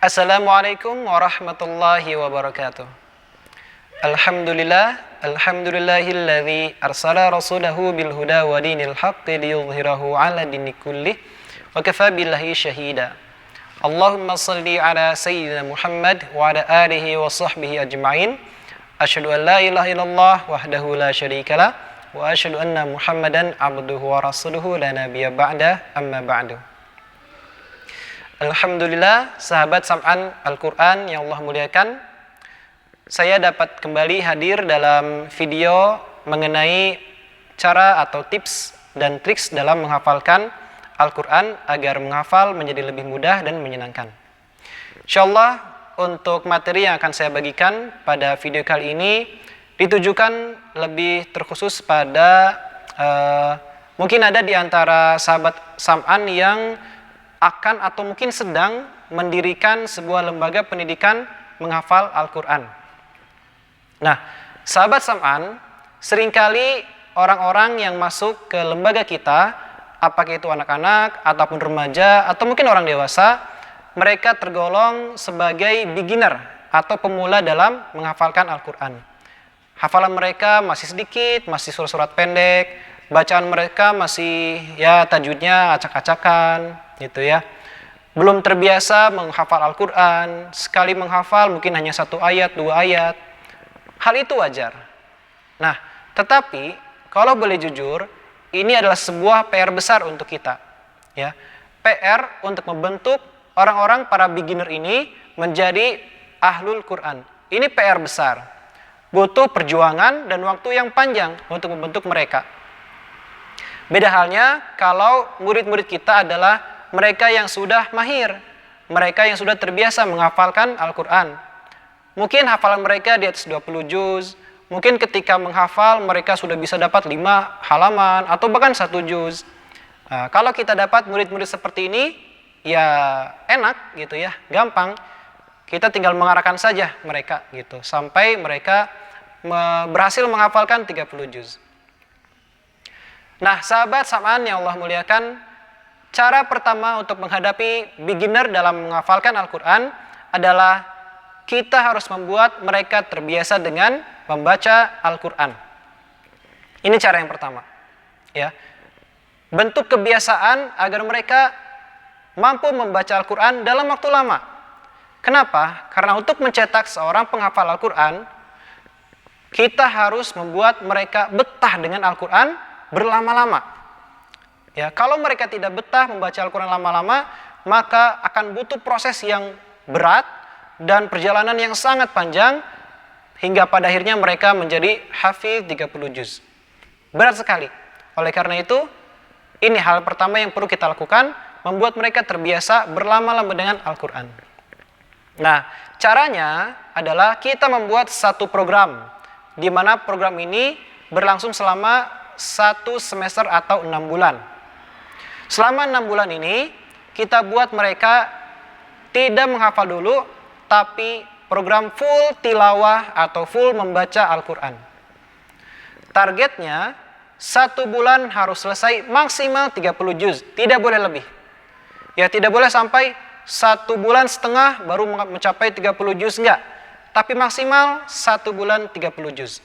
Assalamualaikum warahmatullahi wabarakatuh. Alhamdulillahilladzi arsala rasulahu bil huda wa dinil haqqi liyudhhirahu 'ala dini kullih wa kafaa billahi syahida. Allahumma shalli 'ala sayyidina Muhammad wa 'ala alihi wa sahbihi ajma'in. Asyhadu an la ilaha illallah wahdahu la syarikalah wa asyhadu anna Muhammadan 'abduhu wa rasuluhu la nabiyya ba'da, amma ba'du. Alhamdulillah, sahabat Sam'an Al-Quran yang Allah muliakan, saya dapat kembali hadir dalam video mengenai cara atau tips dan triks dalam menghafalkan Al-Quran agar menghafal menjadi lebih mudah dan menyenangkan. InsyaAllah untuk materi yang akan saya bagikan pada video kali ini ditujukan lebih terkhusus pada mungkin ada di antara sahabat Sam'an yang akan atau mungkin sedang mendirikan sebuah lembaga pendidikan menghafal Al-Quran. Nah, sahabat Sam'an, seringkali orang-orang yang masuk ke lembaga kita, apakah itu anak-anak ataupun remaja atau mungkin orang dewasa, mereka tergolong sebagai beginner atau pemula dalam menghafalkan Al-Quran. Hafalan mereka masih sedikit, masih surat-surat pendek, bacaan mereka masih tajwidnya acak-acakan gitu ya. Belum terbiasa menghafal Al-Quran, sekali menghafal mungkin hanya 1 ayat, 2 ayat. Hal itu wajar. Nah, tetapi kalau boleh jujur, ini adalah sebuah PR besar untuk kita. Ya, PR untuk membentuk orang-orang para beginner ini menjadi ahlul Quran. Ini PR besar. Butuh perjuangan dan waktu yang panjang untuk membentuk mereka. Beda halnya kalau murid-murid kita adalah mereka yang sudah mahir, mereka yang sudah terbiasa menghafalkan Al-Quran. Mungkin hafalan mereka di atas 20 juz, mungkin ketika menghafal mereka sudah bisa dapat 5 halaman atau bahkan 1 juz. Nah, kalau kita dapat murid-murid seperti ini, ya enak gitu ya, gampang. Kita tinggal mengarahkan saja mereka gitu, sampai mereka berhasil menghafalkan 30 juz. Nah, sahabat Sam'an yang Allah muliakan, cara pertama untuk menghadapi beginner dalam menghafalkan Al-Quran adalah kita harus membuat mereka terbiasa dengan membaca Al-Quran. Ini cara yang pertama. Ya. Bentuk kebiasaan agar mereka mampu membaca Al-Quran dalam waktu lama. Kenapa? Karena untuk mencetak seorang penghafal Al-Quran, kita harus membuat mereka betah dengan Al-Quran berlama-lama. Ya, kalau mereka tidak betah membaca Al-Quran lama-lama, maka akan butuh proses yang berat dan perjalanan yang sangat panjang hingga pada akhirnya mereka menjadi hafiz 30 juz. Berat sekali. Oleh karena itu, ini hal pertama yang perlu kita lakukan, membuat mereka terbiasa berlama-lama dengan Al-Quran. Nah, caranya adalah kita membuat satu program, di mana program ini berlangsung selama 1 semester atau 6 bulan. Selama 6 bulan ini, kita buat mereka tidak menghafal dulu, tapi program full tilawah atau full membaca Al-Quran. Targetnya, 1 bulan harus selesai maksimal 30 juz, tidak boleh lebih. Ya, tidak boleh sampai 1 bulan setengah baru mencapai 30 juz, enggak. Tapi maksimal 1 bulan 30 juz.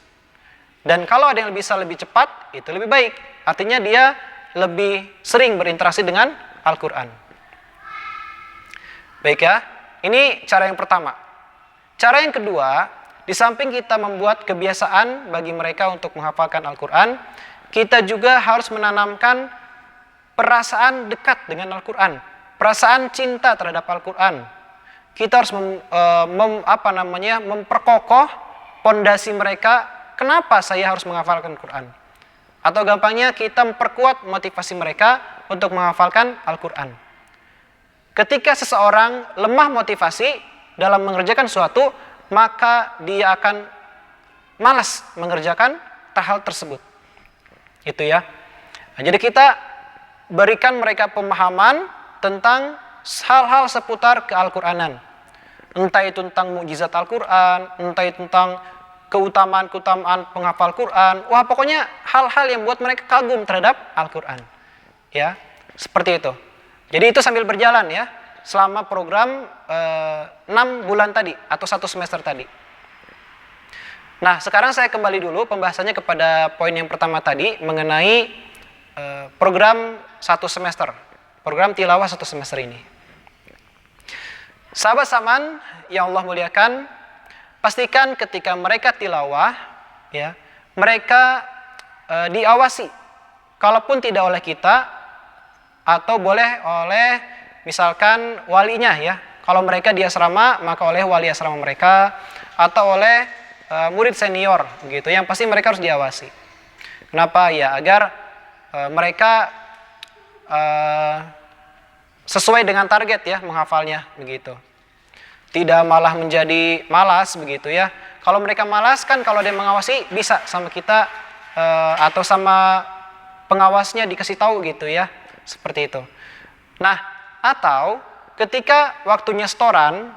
Dan kalau ada yang bisa lebih cepat, itu lebih baik. Artinya dia lebih sering berinteraksi dengan Al-Quran. Baik ya, ini cara yang pertama. Cara yang kedua, di samping kita membuat kebiasaan bagi mereka untuk menghafalkan Al-Quran, kita juga harus menanamkan perasaan dekat dengan Al-Quran, perasaan cinta terhadap Al-Quran. Kita harus memperkokoh pondasi mereka, kenapa saya harus menghafalkan Al-Quran. Atau gampangnya kita memperkuat motivasi mereka untuk menghafalkan Al-Quran. Ketika seseorang lemah motivasi dalam mengerjakan sesuatu, maka dia akan malas mengerjakan hal tersebut. Itu ya. Nah, jadi kita berikan mereka pemahaman tentang hal-hal seputar ke-Al-Quranan. Entah itu tentang mukjizat Al-Quran, entah itu tentang keutamaan-keutamaan penghafal Quran. Wah, pokoknya hal-hal yang buat mereka kagum terhadap Al-Quran. Ya, seperti itu. Jadi itu sambil berjalan ya. selama program 6 bulan tadi atau 1 semester tadi. Nah, sekarang saya kembali dulu pembahasannya kepada poin yang pertama tadi mengenai program 1 semester, program tilawah 1 semester ini. Sahabat Saman yang Allah muliakan, pastikan ketika mereka tilawah, ya, mereka diawasi, kalaupun tidak oleh kita atau boleh oleh misalkan walinya, ya. Kalau mereka di asrama, maka oleh wali asrama mereka atau oleh murid senior, gitu. Yang pasti mereka harus diawasi. Kenapa? Ya, agar mereka sesuai dengan target, ya, menghafalnya, begitu. Tidak malah menjadi malas, begitu, ya. Kalau mereka malas kan, kalau dia mengawasi bisa sama kita atau sama pengawasnya dikasih tahu, gitu, ya, seperti itu. Nah, atau ketika waktunya setoran,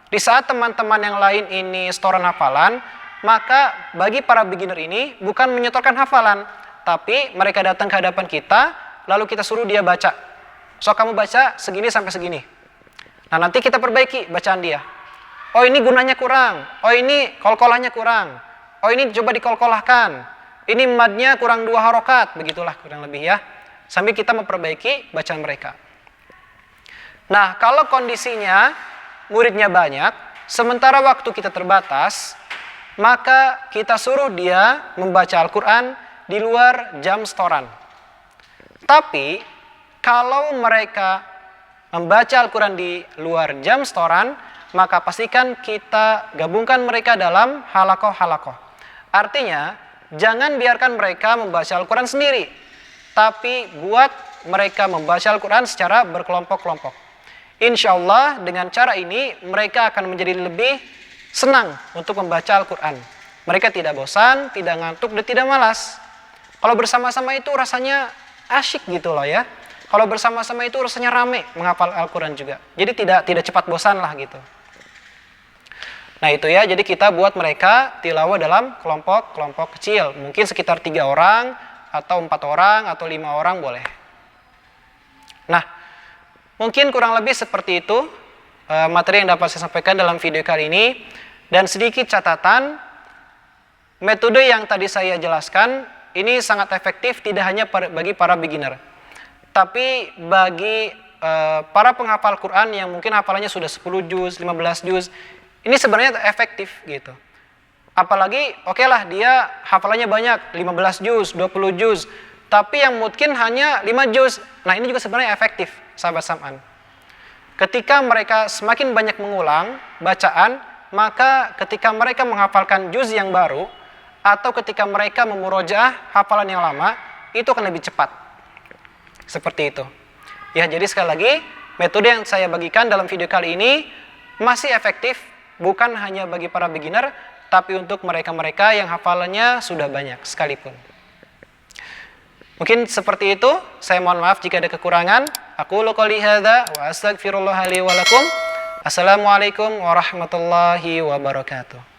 di saat teman-teman yang lain ini setoran hafalan, maka bagi para beginner ini bukan menyetorkan hafalan, tapi mereka datang ke hadapan kita, lalu kita suruh dia baca. So, kamu baca segini sampai segini. Nah, nanti kita perbaiki bacaan dia. Oh, ini gunanya kurang. Oh, ini kolkolahnya kurang. Oh, ini coba dikolkolahkan. Ini madnya kurang 2 harokat. Begitulah kurang lebih, ya. Sambil kita memperbaiki bacaan mereka. Nah, kalau kondisinya muridnya banyak, sementara waktu kita terbatas, maka kita suruh dia membaca Al-Quran di luar jam setoran. Tapi, kalau mereka membaca Al-Quran di luar jam setoran, maka pastikan kita gabungkan mereka dalam halakoh-halakoh. Artinya, jangan biarkan mereka membaca Al-Quran sendiri, tapi buat mereka membaca Al-Quran secara berkelompok-kelompok. Insya Allah dengan cara ini mereka akan menjadi lebih senang untuk membaca Al-Quran. Mereka tidak bosan, tidak ngantuk, dan tidak malas. Kalau bersama-sama itu rasanya asyik gitu loh, ya. Kalau bersama-sama itu rasanya rame menghafal Al-Quran juga. Jadi tidak cepat bosan lah gitu. Nah itu, ya, jadi kita buat mereka tilawah dalam kelompok-kelompok kecil. Mungkin sekitar 3 orang, atau 4 orang, atau 5 orang boleh. Nah, mungkin kurang lebih seperti itu materi yang dapat saya sampaikan dalam video kali ini. Dan sedikit catatan, metode yang tadi saya jelaskan ini sangat efektif tidak hanya bagi para beginner, tapi bagi para penghafal Quran yang mungkin hafalannya sudah 10 juz, 15 juz, ini sebenarnya efektif gitu. Apalagi lah dia hafalannya banyak, 15 juz, 20 juz, tapi yang mungkin hanya 5 juz. Nah, ini juga sebenarnya efektif, sahabat Sam'an. Ketika mereka semakin banyak mengulang bacaan, maka ketika mereka menghafalkan juz yang baru, atau ketika mereka memurojaah hafalan yang lama, itu akan lebih cepat. Seperti itu. Ya, jadi sekali lagi, metode yang saya bagikan dalam video kali ini masih efektif, bukan hanya bagi para beginner, tapi untuk mereka-mereka yang hafalannya sudah banyak sekalipun. Mungkin seperti itu, saya mohon maaf jika ada kekurangan. Aku qouli hadza wa astaghfirullah li wa lakum. Assalamualaikum warahmatullahi wabarakatuh.